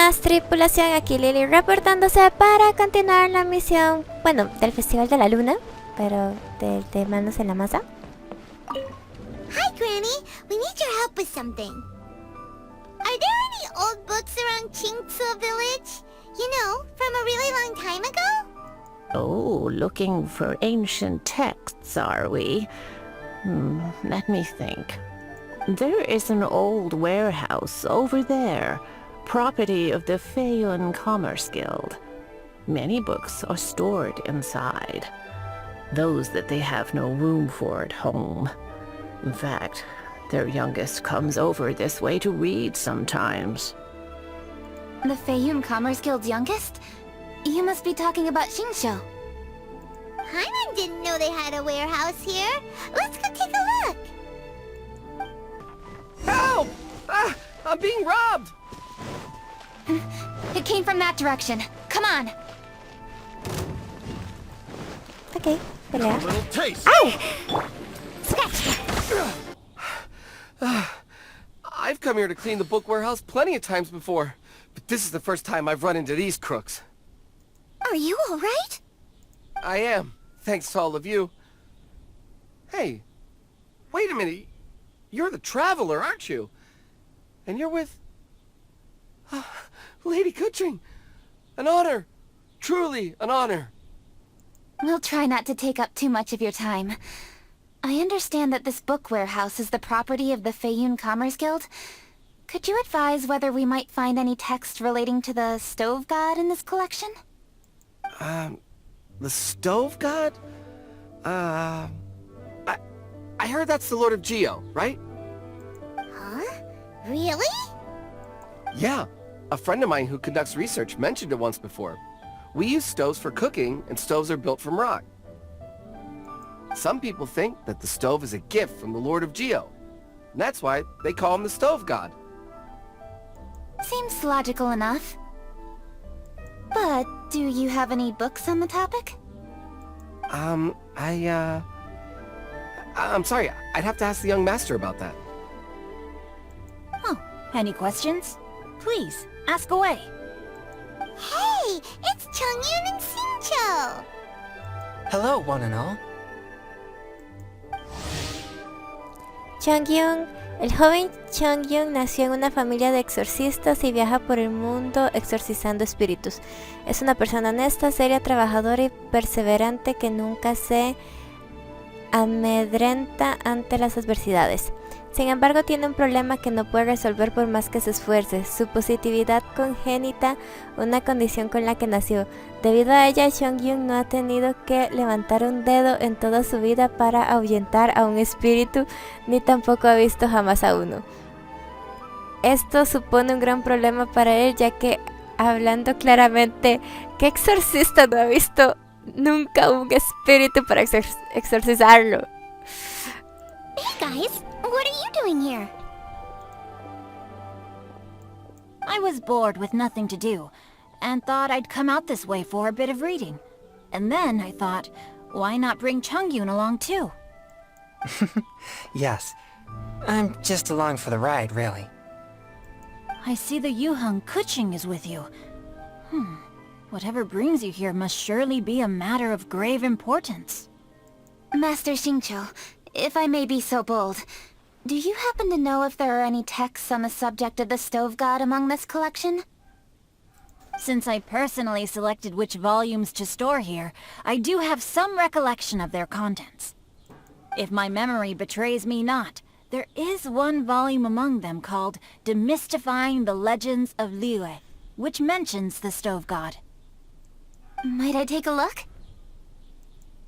más tripulación, aquí Lily reportándose para continuar la misión, bueno, del Festival de la Luna, pero de manos en la masa. Hi, Granny. We need your help with something. Are there any old books around Chingsu Village? You know, from a really long time ago? Oh, looking for ancient texts, are we? Let me think. There is an old warehouse over there, property of the Feiyun Commerce Guild. Many books are stored inside. Those that they have no room for at home. In fact, their youngest comes over this way to read sometimes. The Feiyun Commerce Guild's youngest? You must be talking about Xingqiu. Paimon didn't know they had a warehouse here. Let's go take a look. Help! Ah, I'm being robbed! It came from that direction. Come on. Ok, pelea. A little taste. ¡Au! Scratch. I've come here to clean the book warehouse plenty of times before, but this is the first time I've run into these crooks. Are you all right? I am, thanks to all of you. Hey, wait a minute. You're the Traveler, aren't you? And you're with... Lady Kuching. An honor. Truly an honor. We'll try not to take up too much of your time. I understand that this book warehouse is the property of the Feiyun Commerce Guild. Could you advise whether we might find any text relating to the Stove God in this collection? The Stove God? I heard that's the Lord of Geo, right? Huh? Really? Yeah. A friend of mine who conducts research mentioned it once before. We use stoves for cooking, and stoves are built from rock. Some people think that the stove is a gift from the Lord of Geo. And that's why they call him the Stove God. Seems logical enough. But do you have any books on the topic? I'm sorry, I'd have to ask the young master about that. Oh, any questions? Please, ask away. Hey, it's Chongyun and Xingqiu! Hello, one and all. Chongyun. El joven Chongyun nació en una familia de exorcistas y viaja por el mundo exorcizando espíritus. Es una persona honesta, seria, trabajadora y perseverante que nunca se amedrenta ante las adversidades. Sin embargo, tiene un problema que no puede resolver por más que se esfuerce: su positividad congénita, una condición con la que nació. Debido a ella, Chongyun no ha tenido que levantar un dedo en toda su vida para ahuyentar a un espíritu, ni tampoco ha visto jamás a uno. Esto supone un gran problema para él, ya que, hablando claramente, ¿qué exorcista no ha visto nunca un espíritu para exorcizarlo? Hey guys, what are you doing here? I was bored with nothing to do, and thought I'd come out this way for a bit of reading. And then I thought, why not bring Chongyun along too? Yes. I'm just along for the ride, really. I see the Yuheng Kuching is with you. Whatever brings you here must surely be a matter of grave importance. Master Xingqiu, if I may be so bold, do you happen to know if there are any texts on the subject of the Stove God among this collection? Since I personally selected which volumes to store here, I do have some recollection of their contents. If my memory betrays me not, there is one volume among them called Demystifying the Legends of Liyue, which mentions the Stove God. Might I take a look?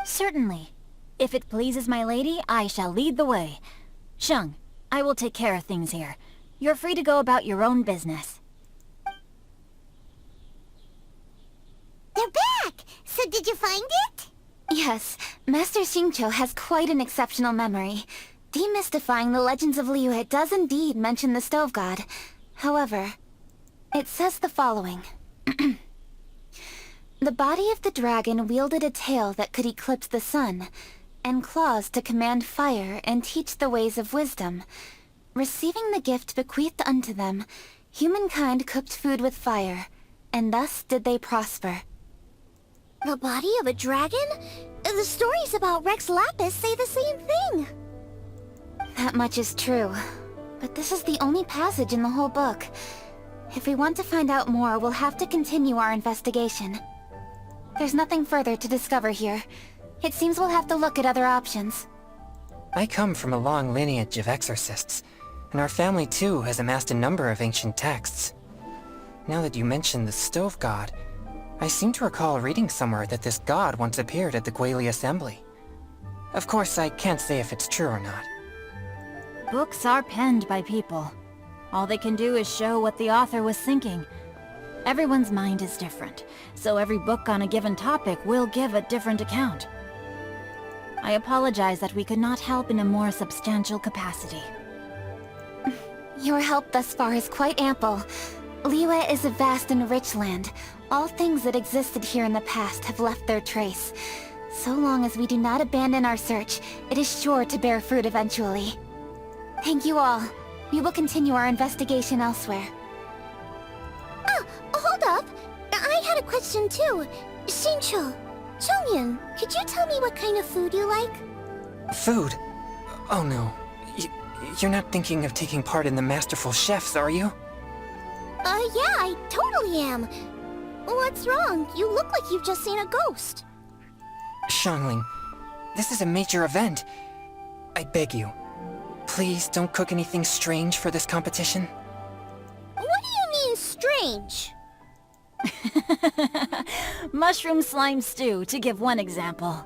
Certainly. If it pleases my lady, I shall lead the way. Sheng, I will take care of things here. You're free to go about your own business. They're back! So did you find it? Yes, Master Xingqiu has quite an exceptional memory. Demystifying the Legends of Liyue does indeed mention the Stove God. However, it says the following. The body of the dragon wielded a tail that could eclipse the sun, and claws to command fire and teach the ways of wisdom. Receiving the gift bequeathed unto them, Humankind cooked food with fire, and thus did they prosper. The body of a dragon? The stories about Rex Lapis say the same thing. That much is true, but this is the only passage in the whole book. If we want to find out more, we'll have to continue our investigation. There's nothing further to discover here. It seems we'll have to look at other options. I come from a long lineage of exorcists, and our family too has amassed a number of ancient texts. Now that you mention the stove god, I seem to recall reading somewhere that this god once appeared at the Guili Assembly. Of course, I can't say if it's true or not. Books are penned by people. All they can do is show what the author was thinking. Everyone's mind is different, so every book on a given topic will give a different account. I apologize that we could not help in a more substantial capacity. Your help thus far is quite ample. Liyue is a vast and rich land. All things that existed here in the past have left their trace. So long as we do not abandon our search, it is sure to bear fruit eventually. Thank you all. We will continue our investigation elsewhere. Oh, hold up! I had a question too. Xingqiu, Zhongyun, could you tell me what kind of food you like? Food? Oh no. You're not thinking of taking part in the Masterful Chefs, are you? Yeah, I totally am. What's wrong? You look like you've just seen a ghost. Xiangling, this is a major event. I beg you, please don't cook anything strange for this competition. What do you mean, strange? Mushroom slime stew, to give one example.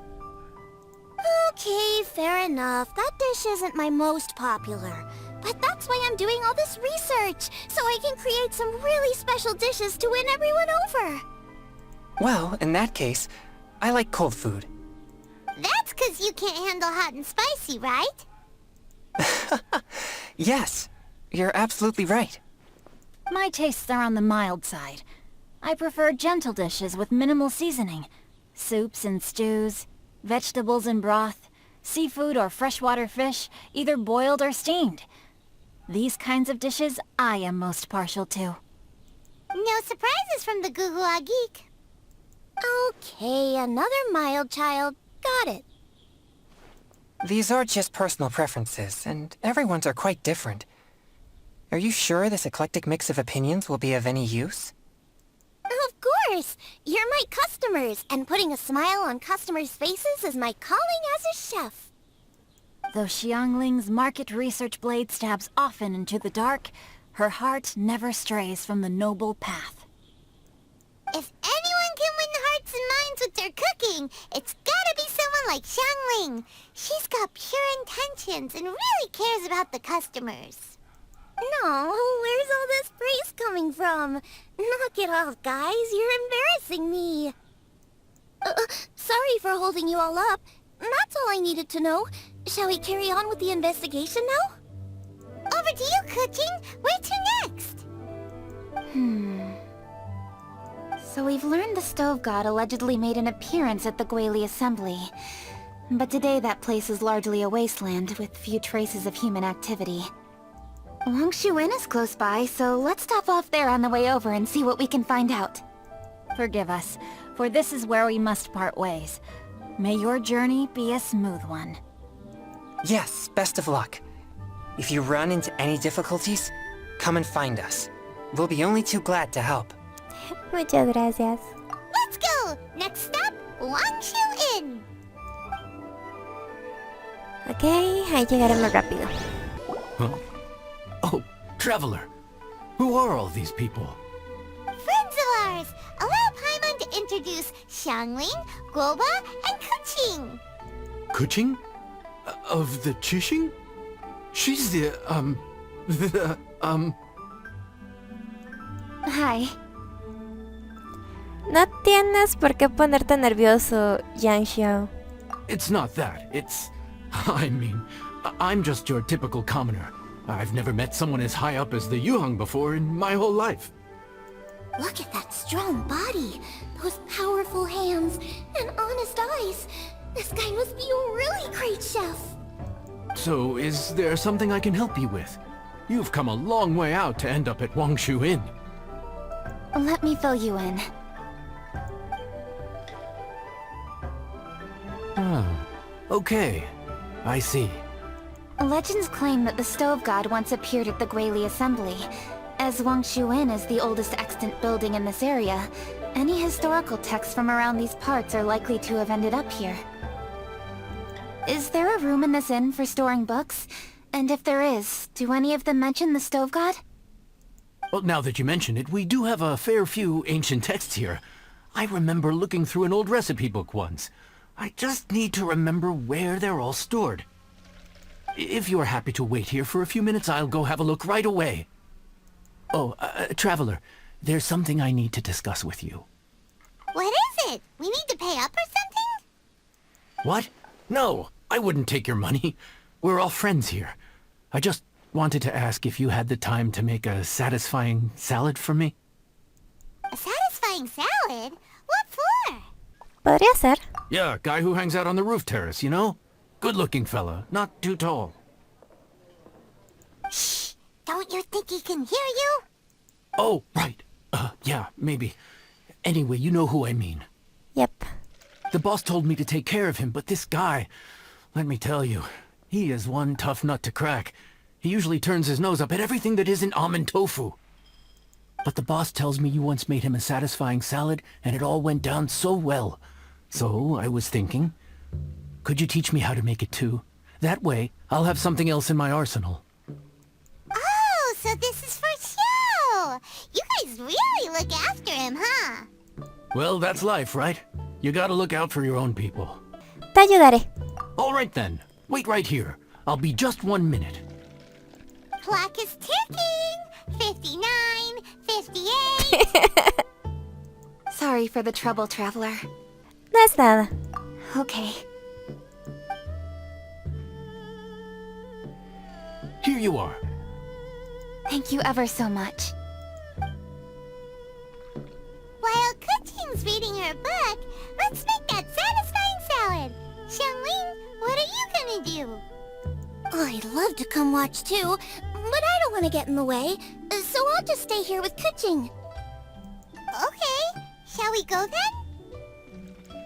Okay, fair enough. That dish isn't my most popular. But that's why I'm doing all this research, so I can create some really special dishes to win everyone over. Well, in that case, I like cold food. That's 'cause you can't handle hot and spicy, right? Yes, you're absolutely right. My tastes are on the mild side. I prefer gentle dishes with minimal seasoning. Soups and stews, vegetables and broth, seafood or freshwater fish, either boiled or steamed. These kinds of dishes I am most partial to. No surprises from the Gugua Geek. Okay, another mild child. Got it. These are just personal preferences, and everyone's are quite different. Are you sure this eclectic mix of opinions will be of any use? Of course! You're my customers, and putting a smile on customers' faces is my calling as a chef. Though Xiangling's market research blade stabs often into the dark, her heart never strays from the noble path. If anyone can win the hearts and minds with their cooking, it's gotta be someone like Xiangling. She's got pure intentions and really cares about the customers. No, where's all this praise coming from? Knock it off, guys. You're embarrassing me. Sorry for holding you all up. That's all I needed to know. Shall we carry on with the investigation now? Over to you, Cooking. Where to next? So we've learned the stove god allegedly made an appearance at the Guili Assembly. But today that place is largely a wasteland with few traces of human activity. Wangshuin is close by, so let's stop off there on the way over and see what we can find out. Forgive us, for this is where we must part ways. May your journey be a smooth one. Yes, best of luck. If you run into any difficulties, come and find us. We'll be only too glad to help. Muchas gracias. Let's go! Next stop, Wangshuin! Ok, ahí llegaremos rápido. Huh? Oh, Traveler. Who are all these people? Friends of ours! Allow Paimon to introduce Xiangling, Guoba, and Kuqing. Kuching? Of the Chishing? She's Hi. No tienes por qué ponerte nervioso, Yang. It's not that. I mean, I'm just your typical commoner. I've never met someone as high up as the Yuheng before in my whole life. Look at that strong body, those powerful hands, and honest eyes. This guy must be a really great chef. So, is there something I can help you with? You've come a long way out to end up at Wangshu Inn. Let me fill you in. Okay. I see. Legends claim that the Stove God once appeared at the Guili Assembly. As Wangshu Inn is the oldest extant building in this area, any historical texts from around these parts are likely to have ended up here. Is there a room in this inn for storing books? And if there is, do any of them mention the Stove God? Well, now that you mention it, we do have a fair few ancient texts here. I remember looking through an old recipe book once. I just need to remember where they're all stored. If you're happy to wait here for a few minutes, I'll go have a look right away. Oh, Traveler, there's something I need to discuss with you. What is it? We need to pay up or something? What? No, I wouldn't take your money. We're all friends here. I just wanted to ask if you had the time to make a satisfying salad for me. A satisfying salad? What for? Podría ser. Yeah, guy who hangs out on the roof terrace, you know? Good-looking fella, not too tall. Shh! Don't you think he can hear you? Oh, right. Yeah, maybe. Anyway, you know who I mean. Yep. The boss told me to take care of him, but this guy, let me tell you, he is one tough nut to crack. He usually turns his nose up at everything that isn't almond tofu. But the boss tells me you once made him a satisfying salad, and it all went down so well. So, I was thinking, could you teach me how to make it too? That way, I'll have something else in my arsenal. Oh, so this is for show! You guys really look after him, huh? Well, that's life, right? You gotta look out for your own people. Te ayudaré. All right then. Wait right here. I'll be just 1 minute. Clock is ticking! 59, 58... Sorry for the trouble, Traveler. No es nada. Okay. Here you are. Thank you ever so much. While Kuching's reading her book, let's make that satisfying salad. Xiangling, what are you gonna do? I'd love to come watch too, but I don't want to get in the way, so I'll just stay here with Kuching. Okay, shall we go then?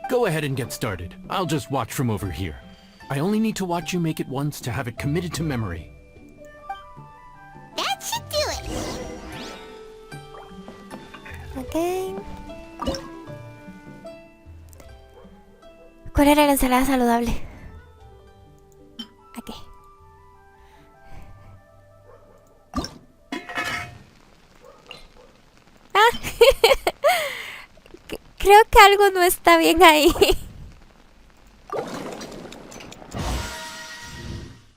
Go ahead and get started. I'll just watch from over here. I only need to watch you make it once to have it committed to memory. That should do it. Ok. ¿Cuál era la ensalada saludable? Aquí. Ah. Creo que algo no está bien ahí.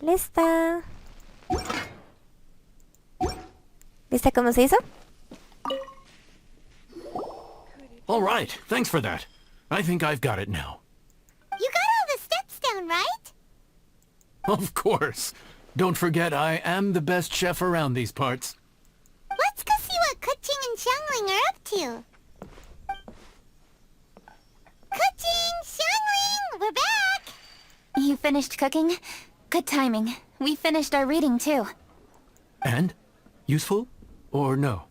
Lista. ¿Viste cómo se hizo? All right, thanks for that. I think I've got it now. You got all the steps down, right? Of course. Don't forget, I am the best chef around these parts. Let's go see what Kuching and Xiangling are up to. Kuching! Xiangling! We're back! You finished cooking? Good timing. We finished our reading, too. And? Useful? Or no?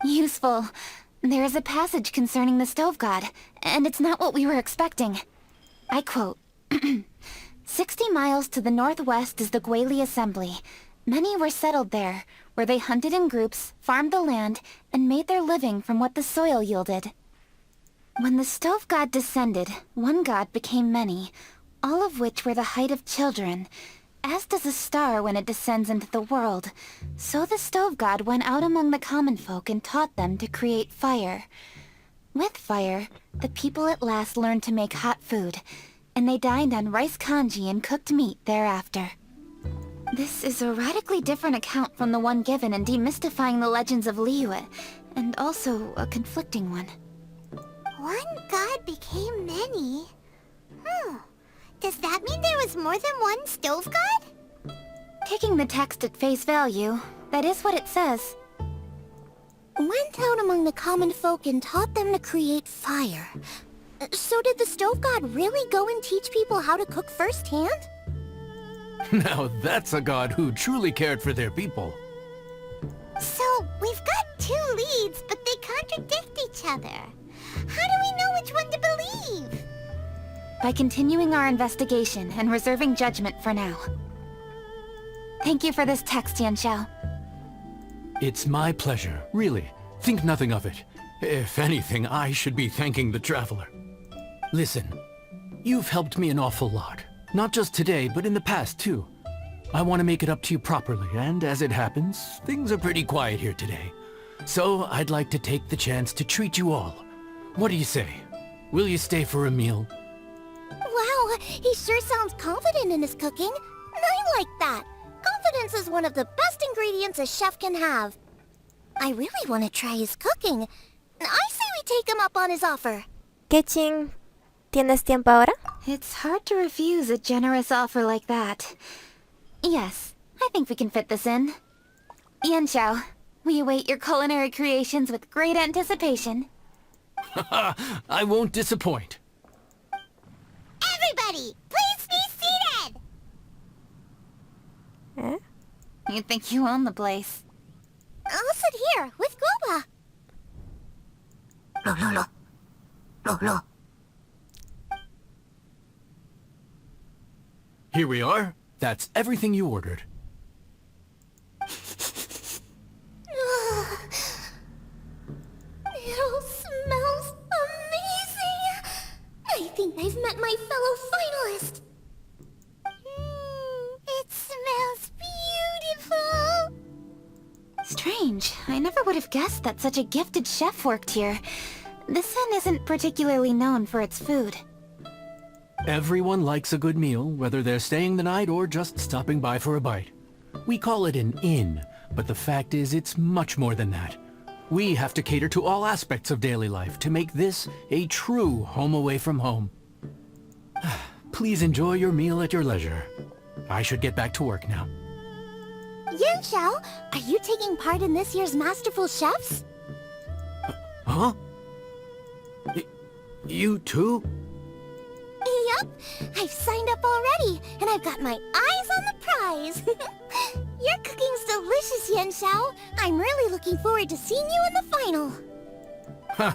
Useful. There is a passage concerning the Stove God, and it's not what we were expecting. I quote, 60 miles to the northwest is the Guili Assembly. Many were settled there, where they hunted in groups, farmed the land, and made their living from what the soil yielded. When the Stove God descended, one god became many, all of which were the height of children. As does a star when it descends into the world, so the Stove God went out among the common folk and taught them to create fire. With fire, the people at last learned to make hot food, and they dined on rice congee and cooked meat thereafter. This is a radically different account from the one given in Demystifying the Legends of Liyue, and also a conflicting one. One god became many? Does that mean there was more than one Stove God? Taking the text at face value, that is what it says. Went out among the common folk and taught them to create fire. So did the Stove God really go and teach people how to cook firsthand? Now that's a god who truly cared for their people. So, we've got 2 leads, but they contradict each other. How do we know which one to believe? By continuing our investigation and reserving judgment for now. Thank you for this text, Yanxiao. It's my pleasure, really. Think nothing of it. If anything, I should be thanking the traveler. Listen, you've helped me an awful lot. Not just today, but in the past, too. I want to make it up to you properly, and as it happens, things are pretty quiet here today. So, I'd like to take the chance to treat you all. What do you say? Will you stay for a meal? Wow, he sure sounds confident in his cooking. I like that. Confidence is one of the best ingredients a chef can have. I really want to try his cooking. I say we take him up on his offer. Genshin, ¿tienes tiempo ahora? It's hard to refuse a generous offer like that. Yes, I think we can fit this in. Yanxiao, we await your culinary creations with great anticipation. I won't disappoint. Everybody, please be seated! Huh? You think you own the place. I'll sit here with Guoba. Here we are. That's everything you ordered. It all smells amazing! I think I've met my fellow finalist! It smells beautiful! Strange. I never would have guessed that such a gifted chef worked here. This inn isn't particularly known for its food. Everyone likes a good meal, whether they're staying the night or just stopping by for a bite. We call it an inn, but the fact is it's much more than that. We have to cater to all aspects of daily life to make this a true home away from home. Please enjoy your meal at your leisure. I should get back to work now. Yanxiao, are you taking part in this year's Masterful Chefs? Huh? You too? Yup, I've signed up already, and I've got my eyes on the prize. Your cooking's delicious, Yanxiao. I'm really looking forward to seeing you in the final. Huh.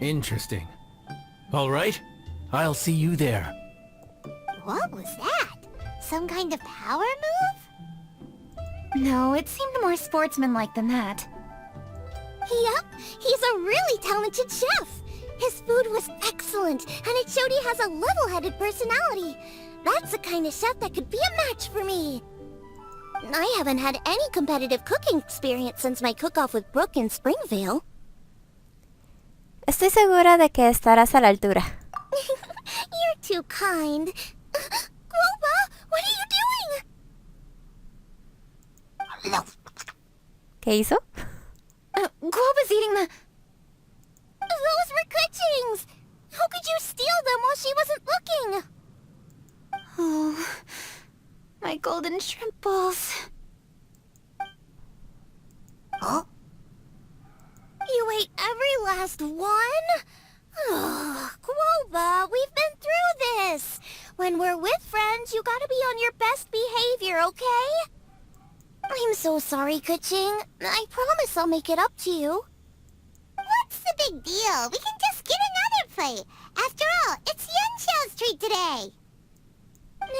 Interesting. All right, I'll see you there. What was that? Some kind of power move? No, it seemed more sportsmanlike than that. Yup, he's a really talented chef. His food was excellent, and it showed he has a level-headed personality. That's the kind of chef that could be a match for me. I haven't had any competitive cooking experience since my cook-off with Brooke in Springvale. Estoy segura de que estarás a la altura. You're too kind. Guoba, what are you doing? ¿Qué hizo? Guoba's eating the... Those were Kuching's! How could you steal them while she wasn't looking? Oh, my golden shrimp balls. Huh? You ate every last one? Oh, Guoba, we've been through this. When we're with friends, you gotta be on your best behavior, okay? I'm so sorry, Kuching. I promise I'll make it up to you. What's the big deal? We can just get another plate. After all, it's Yanxiao's treat today.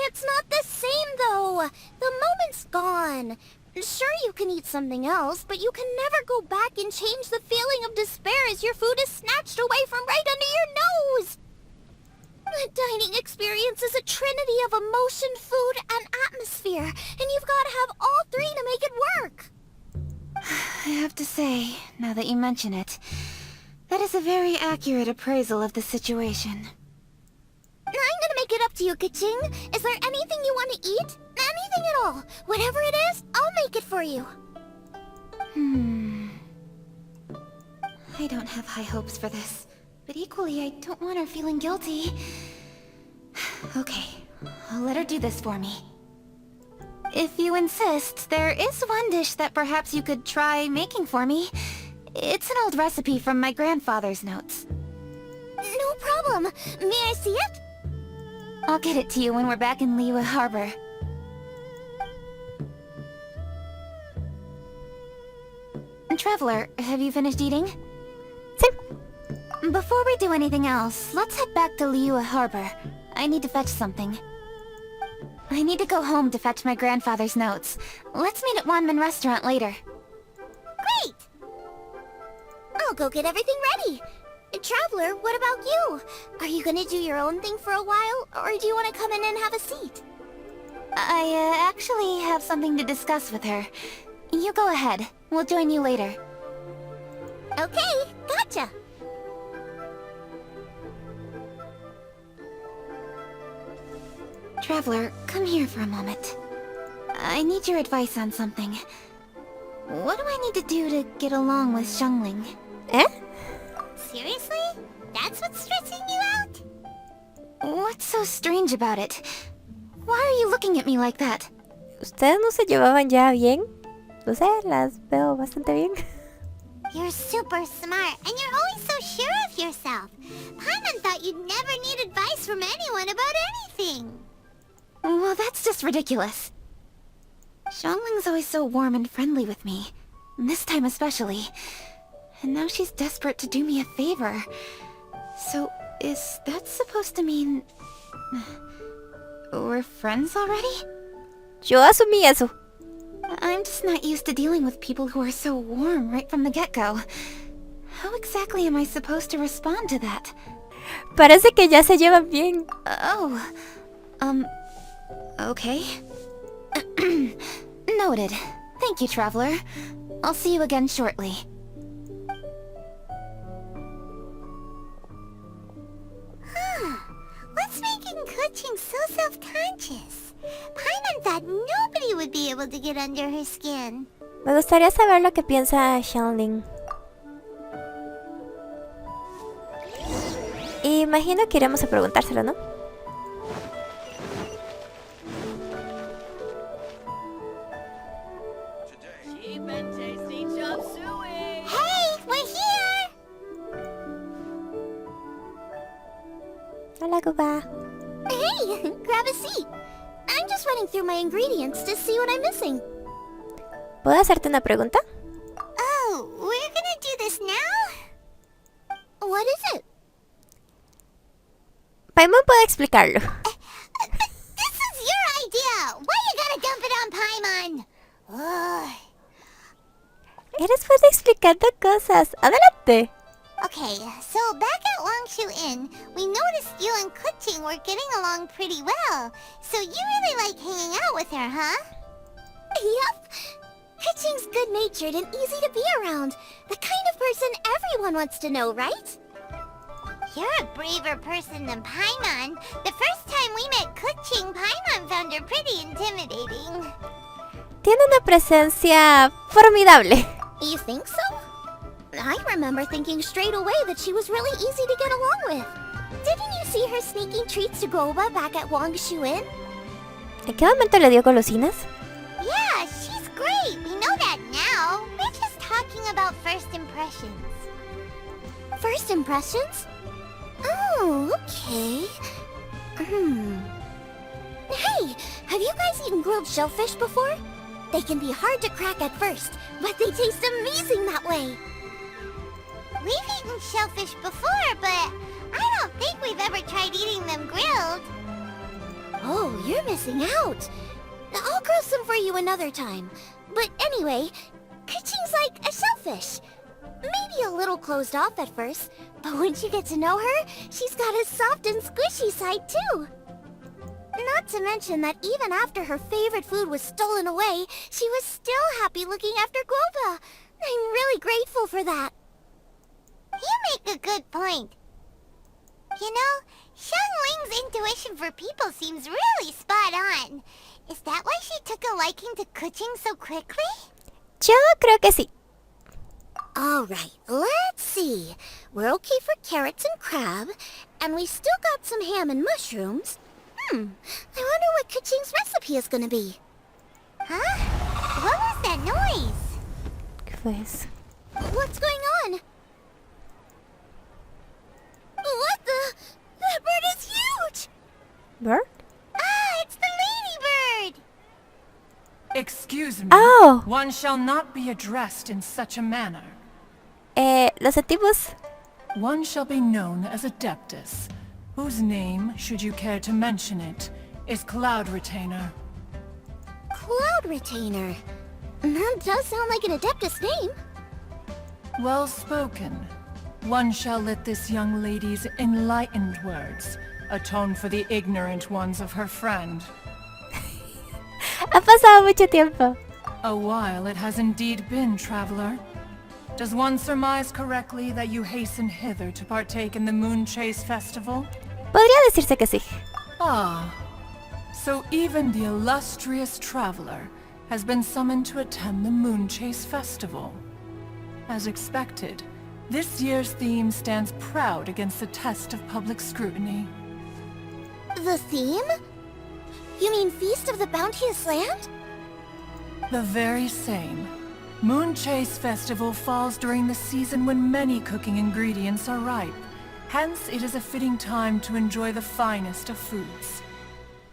It's not the same, though. The moment's gone. Sure, you can eat something else, but you can never go back and change the feeling of despair as your food is snatched away from right under your nose. The dining experience is a trinity of emotion, food, and atmosphere, and you've got to have all three to make it work. I have to say, now that you mention it, that is a very accurate appraisal of the situation. I'm gonna make it up to you, Kuching. Is there anything you want to eat? Anything at all. Whatever it is, I'll make it for you. I don't have high hopes for this, but equally I don't want her feeling guilty. Okay, I'll let her do this for me. If you insist, there is one dish that perhaps you could try making for me. It's an old recipe from my grandfather's notes. No problem. May I see it? I'll get it to you when we're back in Liyue Harbor. Traveler, have you finished eating? Sí. Before we do anything else, let's head back to Liyue Harbor. I need to fetch something. I need to go home to fetch my grandfather's notes. Let's meet at Wanman Restaurant later. Great! I'll go get everything ready. Traveler, what about you? Are you gonna do your own thing for a while, or do you want to come in and have a seat? I actually have something to discuss with her. You go ahead. We'll join you later. Okay, gotcha. Traveler, come here for a moment. I need your advice on something. What do I need to do to get along with Xiangling? ¿Eh? Seriously? That's what's stressing you out? What's so strange about it? Why are you looking at me like that? ¿Ustedes no se llevaban ya bien? No sé, las veo bastante bien. You're super smart, and you're always so sure of yourself. Paimon thought you'd never need advice from anyone about anything. Well, that's just ridiculous. Xiangling's always so warm and friendly with me. This time especially. And now she's desperate to do me a favor. So, is that supposed to mean... we're friends already? Yo asumí eso. I'm just not used to dealing with people who are so warm right from the get-go. How exactly am I supposed to respond to that? Parece que ya se llevan bien. Okay. Noted. Thank you, Traveler. I'll see you again shortly. What's making Kuching so self-conscious? Paimon thought nobody would be able to get under her skin. Me gustaría saber lo que piensa Xiangling. Imagino que iremos a preguntárselo, ¿no? Hey, we're here! Hola, Guba. Hey, grab a seat. I'm just running through my ingredients to see what I'm missing. ¿Puedo hacerte una pregunta? Oh, we're gonna do this now? What is it? Paimon puede explicarlo. This is your idea! Why you gotta dump it on Paimon? Ugh. Eres buena explicando cosas. Adelante. Okay, so back at Longshu Inn, we noticed you and Kuching were getting along pretty well. So you really like hanging out with her, huh? Yup. Kuching's good-natured and easy to be around. The kind of person everyone wants to know, right? You're a braver person than Paimon. The first time we met Kuching, Paimon found her pretty intimidating. Tiene una presencia formidable. You think so? I remember thinking straight away that she was really easy to get along with. Didn't you see her sneaking treats to Goba back at Longshu Inn? ¿En qué momento le dio golosinas? Yeah, she's great. We know that now. We're just talking about first impressions. First impressions? Oh, okay. Hey, have you guys eaten grilled shellfish before? They can be hard to crack at first, but they taste amazing that way. We've eaten shellfish before, but I don't think we've ever tried eating them grilled. Oh, you're missing out. I'll grill some for you another time. But anyway, Kuching's like a shellfish. Maybe a little closed off at first, but once you get to know her, she's got a soft and squishy side too. Not to mention that even after her favorite food was stolen away, she was still happy looking after Guoba. I'm really grateful for that. You make a good point. You know, Xiangling's intuition for people seems really spot on. Is that why she took a liking to Kuching so quickly? Yo creo que sí. Alright, let's see. We're okay for carrots and crab, and we still got some ham and mushrooms. I wonder what Kuching's recipe is gonna be. Huh? What was that noise? ¿Qué fue eso? What's going on? What the? That bird is huge! ¿Bird? Ah, it's the ladybird! Excuse me. Oh! One shall not be addressed in such a manner. Los ativos. One shall be known as Adeptus, whose name, should you care to mention it, is Cloud Retainer. Cloud Retainer. That does sound like an Adeptus name. Well spoken. One shall let this young lady's enlightened words atone for the ignorant ones of her friend. Ha pasado mucho tiempo. A while it has indeed been, traveler. Does one surmise correctly that you hasten hither to partake in the Moon Chase Festival? Podría decirse que sí. Ah, so even the illustrious traveler has been summoned to attend the Moon Chase Festival. As expected, this year's theme stands proud against the test of public scrutiny. The theme? You mean Feast of the Bounteous Land? The very same. Moon Chase Festival falls during the season when many cooking ingredients are ripe. Hence, it is a fitting time to enjoy the finest of foods.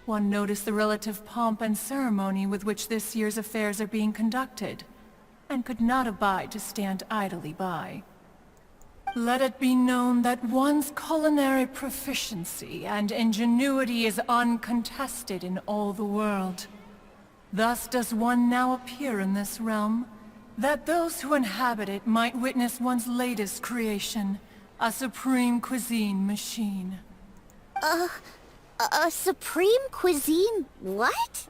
One noticed the relative pomp and ceremony with which this year's affairs are being conducted, and could not abide to stand idly by. Let it be known that one's culinary proficiency and ingenuity is uncontested in all the world. Thus does one now appear in this realm, that those who inhabit it might witness one's latest creation, a supreme cuisine machine. A supreme cuisine what?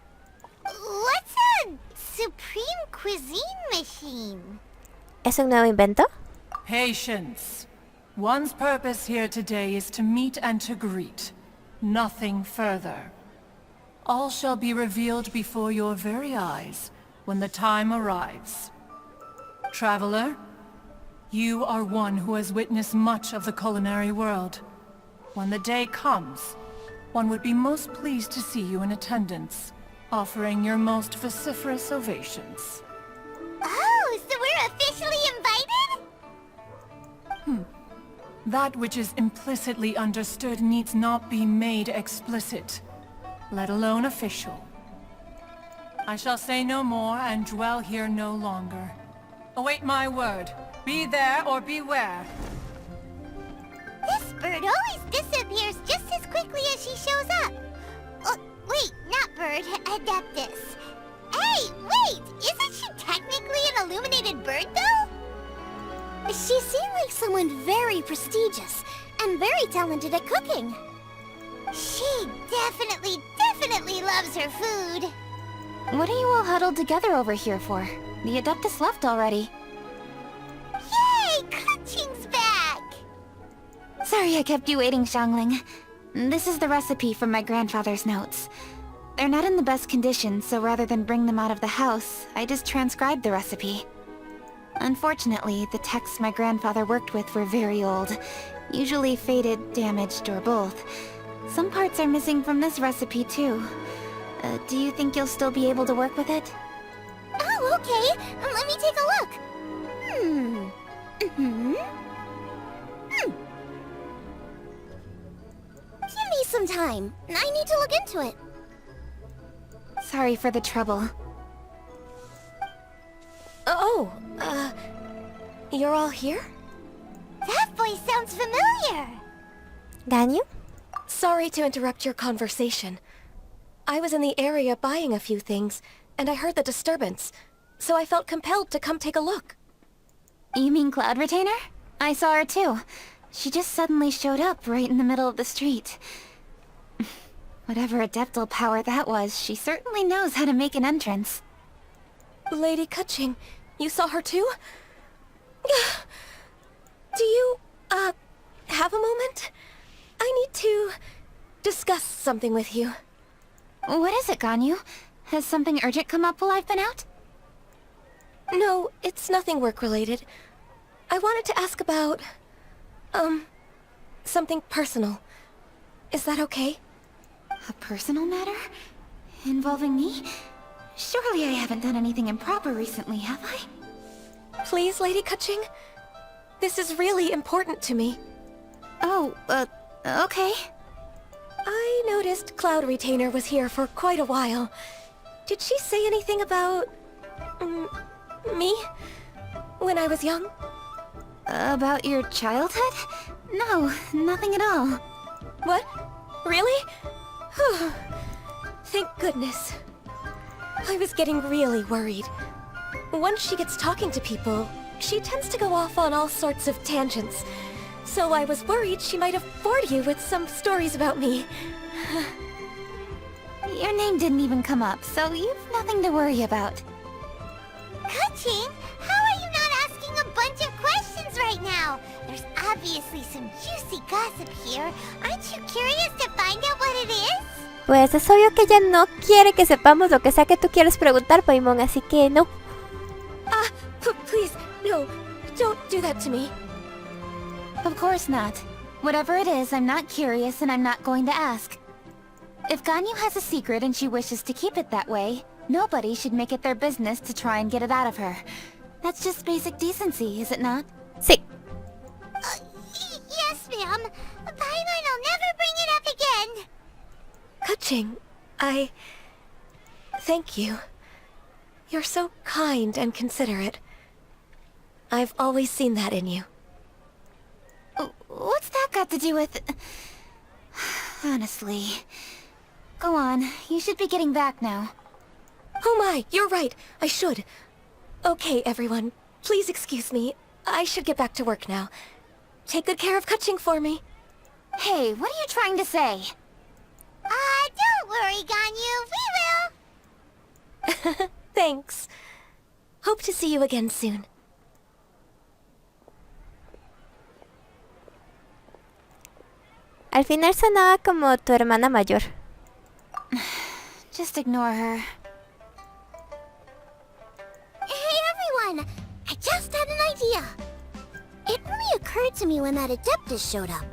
What's a supreme cuisine machine? ¿Es un nuevo invento? Patience. One's purpose here today is to meet and to greet. Nothing further. All shall be revealed before your very eyes when the time arrives. Traveler, you are one who has witnessed much of the culinary world. When the day comes, one would be most pleased to see you in attendance, offering your most vociferous ovations. Oh, so we're officially invited? That which is implicitly understood needs not be made explicit, let alone official. I shall say no more and dwell here no longer. Await my word. Be there or beware. This bird always disappears just as quickly as she shows up. Oh, wait, not bird, Adeptus. Hey, wait! Isn't she technically an illuminated bird, though? She seemed like someone very prestigious and very talented at cooking. She definitely loves her food. What are you all huddled together over here for? The Adeptus left already. Yay! Kaching's back! Sorry I kept you waiting, Xiangling. This is the recipe from my grandfather's notes. They're not in the best condition, so rather than bring them out of the house, I just transcribed the recipe. Unfortunately, the texts my grandfather worked with were very old. Usually faded, damaged, or both. Some parts are missing from this recipe, too. Do you think you'll still be able to work with it? Oh, okay. Let me take a look. Give me some time. I need to look into it. Sorry for the trouble. You're all here? That voice sounds familiar. ¿Ganyu? Sorry to interrupt your conversation. I was in the area buying a few things, and I heard the disturbance, so I felt compelled to come take a look. You mean Cloud Retainer? I saw her too. She just suddenly showed up right in the middle of the street. Whatever adeptal power that was, she certainly knows how to make an entrance. Lady Kaching, you saw her too? Do you, have a moment? I need to discuss something with you. What is it, Ganyu? Has something urgent come up while I've been out? No, it's nothing work-related. I wanted to ask about, something personal. Is that okay? A personal matter? Involving me? Surely I haven't done anything improper recently, have I? Please, Lady Kaching? This is really important to me. Oh, okay. I noticed Cloud Retainer was here for quite a while. Did she say anything about... me? When I was young? About your childhood? No, nothing at all. What? Really? Whew. Thank goodness. I was getting really worried. Once she gets talking to people, she tends to go off on all sorts of tangents. So I was worried she might have bored you with some stories about me. Your name didn't even come up, so you've nothing to worry about. Ka-ching, how are you not asking a bunch of questions right now? There's obviously some juicy gossip here. Aren't you curious to find out what it is? Pues es obvio que ella no quiere que sepamos lo que sea que tú quieres preguntar, Paimon, así que no. Please, no. Don't do that to me. Of course not. Whatever it is, I'm not curious and I'm not going to ask. If Ganyu has a secret and she wishes to keep it that way, nobody should make it their business to try and get it out of her. That's just basic decency, is it not? Sí. Yes, ma'am. Paimon will never bring it up again. Ka-ching, thank you. You're so kind and considerate. I've always seen that in you. What's that got to do with... Honestly... Go on, you should be getting back now. Oh my, you're right. I should. Okay, everyone. Please excuse me. I should get back to work now. Take good care of Ka-ching for me. Hey, what are you trying to say? Don't worry, Ganyu. We will. Thanks. Hope to see you again soon. Al final sonaba como tu hermana mayor. Just ignore her. Hey, everyone! I just had an idea. It only occurred to me when that Adeptus showed up.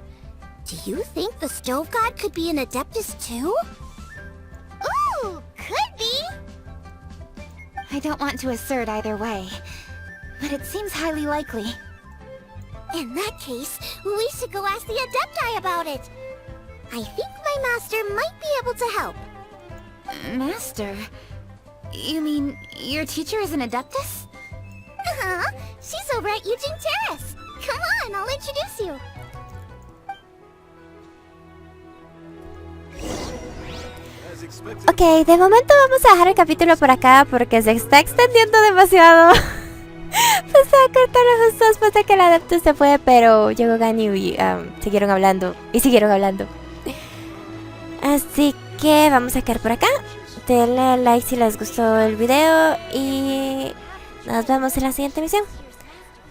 Do you think the Stove God could be an Adeptus too? Ooh, could be! I don't want to assert either way, but it seems highly likely. In that case, we should go ask the Adepti about it. I think my master might be able to help. Master? You mean your teacher is an Adeptus? Uh-huh. She's over at Eugene Terrace. Come on, I'll introduce you. Ok, de momento vamos a dejar el capítulo por acá porque se está extendiendo demasiado. Pensaba cortarlo justo después de que el adepto se fue, pero llegó Ganyu y siguieron hablando. Así que vamos a quedar por acá. Denle like si les gustó el video y nos vemos en la siguiente emisión.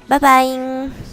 Bye bye.